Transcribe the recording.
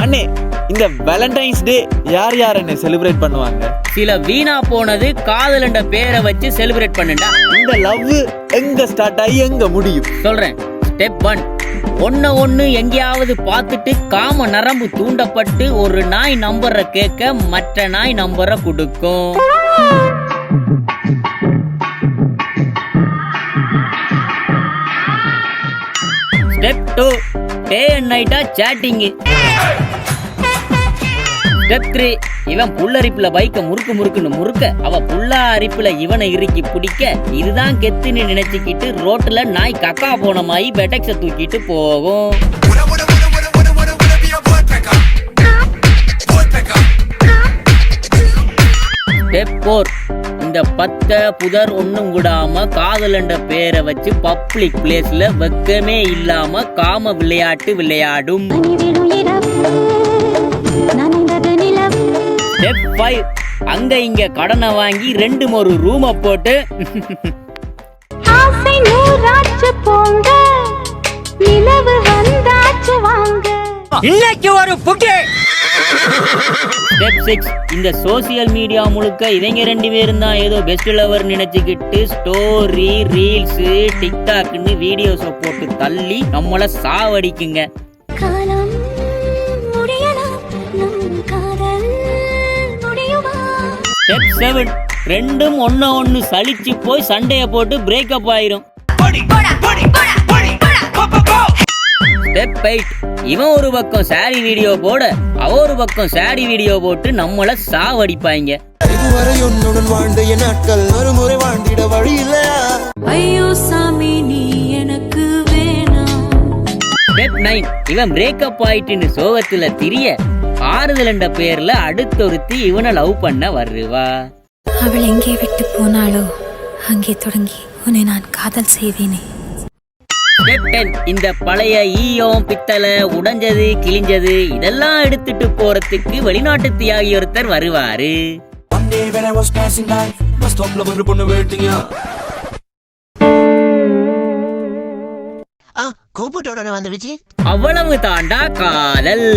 அண்ணே, இந்த வேலண்டைன்ஸ் டே யார் யார் என்ன செலிப்ரேட் பண்ணுவாங்க? சில வீணா போனது காதல் என்ற பேரை வச்சு செலிப்ரேட் பண்ணுடா. இந்த லவ் எங்க ஸ்டார்ட் ஆகி எங்க முடியும் சொல்றேன். ஸ்டெப் 1, ஒன்னு எங்கேயாவது பார்த்துட்டு காம நரம்பு தூண்டப்பட்டு ஒரு நாய் நம்பரை கேட்க மற்ற நாய் நம்பரை கொடுக்கும். Step 2, day and NAITA chatting. Step 3, இவன் புல்லரிப்புல பைக்க முறுக்குன்னு முறுக்க அவ புல்லா அரிப்புல இவனை இறுக்கி பிடிக்க இதுதான் கெத்துன்னு நினைச்சுக்கிட்டு ரோட்ல நாய் கக்கா போன மாதிரி பெட்டக்ஸ தூக்கிட்டு போகும். ஸ்டெப் 4, இந்த பத்த புதர் ஒண்ணும் விடாம காதல் என்ற பேரை வச்சு பப்ளிக் பிளேஸ்ல வெக்கமே இல்லாம காம விளையாட்டு விளையாடும். ஸ்டெப் 5, அங்க இங்க கடனை வாங்கி 2 ரூமை போட்டு இன்னைக்கு ஒரு புக்கே. ஸ்டெப் 6, இந்த சோசியல் மீடியா முழுக்க இவங்க 2 பேரும் தான் ஏதோ பெஸ்ட் லவர் நினைச்சுக்கிட்டு ஸ்டோரி ரீல்ஸ் டிக்டாக்னு வீடியோஸை போட்டு தள்ளி நம்மள சாவடிக்குங்க. ஸ்டெப் 7, ரெண்டும் ஒன்னு சலிச்சு போய் சண்டைய போட்டு பிரேக்கப் ஆயிரும். ஸ்டெப் 8, இவன் ஒரு பக்கம் சாரி வீடியோ போட அவ ஒரு பக்கம் சாரி வீடியோ போட்டு நம்மள சாவடிப்பாங்க. இதுவரை உன்னுடன் வாழ்ந்த என் நாட்கள் மறுமுறை வாழ்ந்திட வழி இல்லையா? ஐயோ சாமி நீ எனக்கு வேணாம். ஸ்டெப் 9, இவன் பிரேக்கப் ஆயிட்டுன்னு சோகத்துல திரிய ஆறுதல் என்ற பெயர்ல அடுத்தொருத்தி இவனை லவ் பண்ண வருவா. அவள் எங்கே விட்டு போனாளோ அங்கே தொடங்கி உன்னை நான் காதல் செய்வேனே. ஸ்டெப் 10, இந்த பழைய ஈயம் பித்தளை உடைஞ்சது கிழிஞ்சது இதெல்லாம் எடுத்துட்டு போறதுக்கு வெளிநாட்டு தியாகி ஒருத்தர் வருவாரு. கூப்பிட்டோட வந்துடுச்சு. அவ்வளவு தாண்டா காதல்.